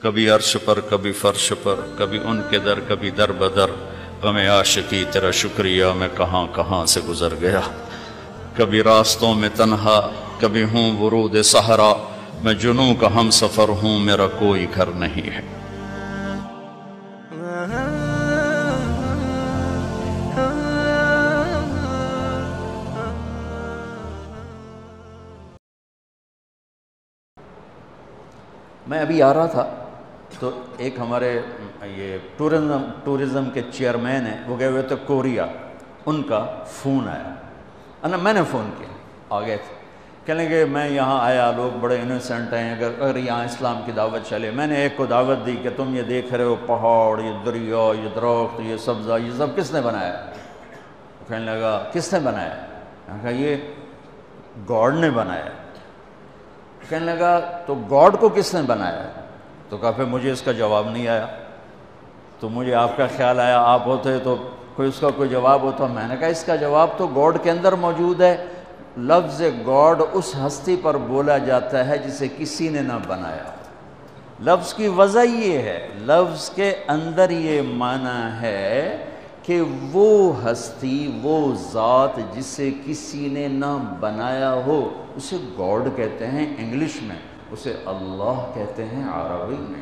کبھی عرش پر کبھی فرش پر، کبھی ان کے در کبھی در بدر، غم عاشقی تیرا شکریہ میں کہاں کہاں سے گزر گیا، کبھی راستوں میں تنہا کبھی ہوں ورود صحرا، میں جنوں کا ہم سفر ہوں میرا کوئی گھر نہیں ہے۔ میں ابھی آ رہا تھا تو ایک ہمارے یہ ٹورزم کے چیئرمین ہیں، وہ گئے ہوئے تھے کوریا، ان کا فون آیا، میں نے فون کیا، آ گئے تھے، کہنے کہ میں یہاں آیا، لوگ بڑے انوسینٹ ہیں، اگر یہاں اسلام کی دعوت چلے۔ میں نے ایک کو دعوت دی کہ تم یہ دیکھ رہے ہو پہاڑ، یہ دریا، یہ درخت، یہ سبزہ، یہ سب کس نے بنایا؟ کہنے لگا کس نے بنایا؟ میں نے کہا یہ گاڈ نے بنایا۔ کہنے لگا تو گاڈ کو کس نے بنایا؟ تو کہا پھر مجھے اس کا جواب نہیں آیا، تو مجھے آپ کا خیال آیا، آپ ہوتے تو کوئی اس کا کوئی جواب ہوتا۔ میں نے کہا اس کا جواب تو گاڈ کے اندر موجود ہے۔ لفظ گاڈ اس ہستی پر بولا جاتا ہے جسے کسی نے نہ بنایا۔ لفظ کی وجہ یہ ہے، لفظ کے اندر یہ معنی ہے کہ وہ ہستی، وہ ذات جسے کسی نے نہ بنایا ہو، اسے گاڈ کہتے ہیں انگلش میں، اسے اللہ کہتے ہیں عربی میں،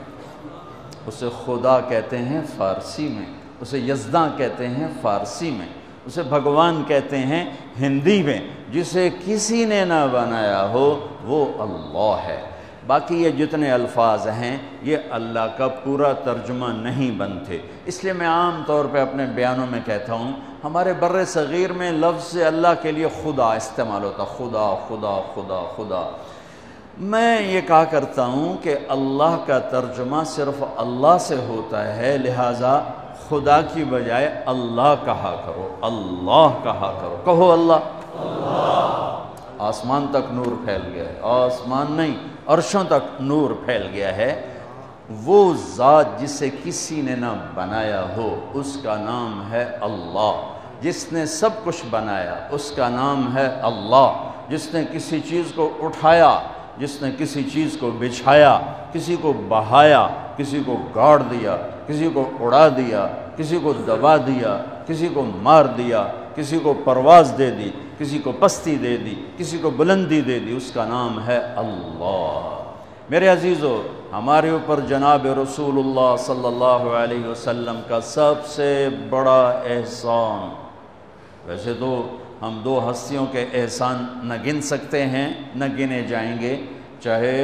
اسے خدا کہتے ہیں فارسی میں، اسے یزداں کہتے ہیں فارسی میں، اسے بھگوان کہتے ہیں ہندی میں۔ جسے کسی نے نہ بنایا ہو وہ اللہ ہے۔ باقی یہ جتنے الفاظ ہیں یہ اللہ کا پورا ترجمہ نہیں بنتے، اس لیے میں عام طور پہ اپنے بیانوں میں کہتا ہوں، ہمارے بر صغیر میں لفظ اللہ کے لیے خدا استعمال ہوتا، خدا خدا خدا خدا۔ میں یہ کہا کرتا ہوں کہ اللہ کا ترجمہ صرف اللہ سے ہوتا ہے، لہٰذا خدا کی بجائے اللہ کہا کرو، اللہ کہا کرو، کہو اللہ۔ آسمان تک نور پھیل گیا ہے، آسمان نہیں عرشوں تک نور پھیل گیا ہے۔ وہ ذات جسے کسی نے نہ بنایا ہو اس کا نام ہے اللہ، جس نے سب کچھ بنایا اس کا نام ہے اللہ، جس نے کسی چیز کو اٹھایا، جس نے کسی چیز کو بچھایا، کسی کو بہایا، کسی کو گاڑ دیا، کسی کو اڑا دیا، کسی کو دبا دیا، کسی کو مار دیا، کسی کو پرواز دے دی، کسی کو پستی دے دی، کسی کو بلندی دے دی، اس کا نام ہے اللہ۔ میرے عزیزو، ہمارے اوپر جناب رسول اللہ صلی اللہ علیہ وسلم کا سب سے بڑا احسان، ویسے تو ہم دو ہستیوں کے احسان نہ گن سکتے ہیں، نہ گنے جائیں گے، چاہے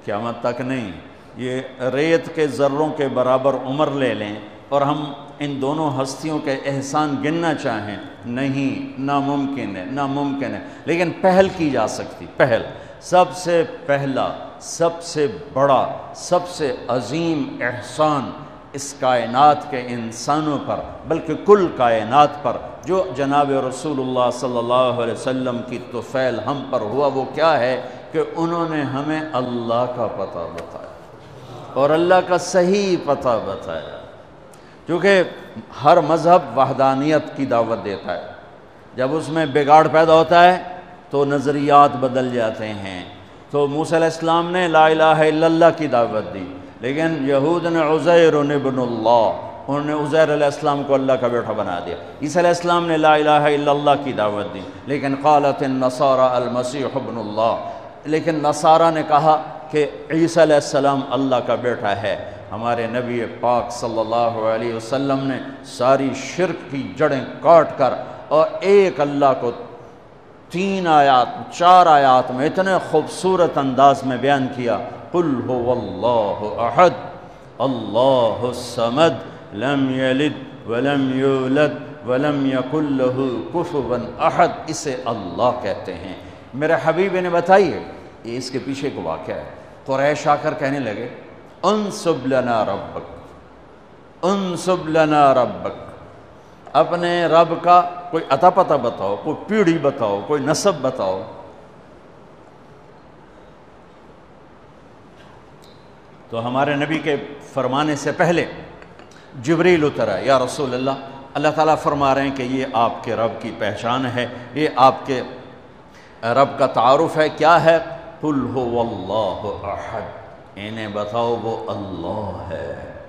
قیامت تک نہیں، یہ ریت کے ذروں کے برابر عمر لے لیں اور ہم ان دونوں ہستیوں کے احسان گننا چاہیں، نہیں، ناممکن ہے، ناممکن ہے، لیکن پہل کی جا سکتی، پہل، سب سے پہلا، سب سے بڑا، سب سے عظیم احسان اس کائنات کے انسانوں پر، بلکہ کل کائنات پر، جو جناب رسول اللہ صلی اللہ علیہ وسلم کی طفیل ہم پر ہوا، وہ کیا ہے کہ انہوں نے ہمیں اللہ کا پتہ بتایا اور اللہ کا صحیح پتہ بتایا۔ کیونکہ ہر مذہب وحدانیت کی دعوت دیتا ہے، جب اس میں بگاڑ پیدا ہوتا ہے تو نظریات بدل جاتے ہیں۔ تو موسیٰ علیہ السلام نے لا الہ الا اللہ کی دعوت دی، لیکن یہود نے عزیر ابن اللہ، انہوں نے عزیر علیہ السلام کو اللہ کا بیٹا بنا دیا۔ عیسیٰ علیہ السلام نے لا الہ الا اللہ کی دعوت دی، لیکن قالت النصارى المسیح ابن اللہ، لیکن نصارہ نے کہا کہ عیسیٰ علیہ السلام اللہ کا بیٹا ہے۔ ہمارے نبی پاک صلی اللہ علیہ وسلم نے ساری شرک کی جڑیں کاٹ کر اور ایک اللہ کو 3 آیات 4 آیات میں اتنے خوبصورت انداز میں بیان کیا، قل هو اللہ احد اللہ الصمد لم یلد ولم یولد ولم یکن له کفوا احد، اسے اللہ کہتے ہیں۔ میرے حبیب نے بتائیے، یہ اس کے پیچھے کو واقعہ ہے۔ قریش آ کر کہنے لگے انصب لنا ربک، انصب لنا ربک، اپنے رب کا کوئی عطا پتہ بتاؤ، کوئی پیڑھی بتاؤ، کوئی نسب بتاؤ۔ تو ہمارے نبی کے فرمانے سے پہلے جبریل اترا، یا رسول اللہ، اللہ تعالیٰ فرما رہے ہیں کہ یہ آپ کے رب کی پہچان ہے، یہ آپ کے رب کا تعارف ہے، کیا ہے؟ قل هو اللہ احد، انہیں بتاؤ وہ اللہ ہے۔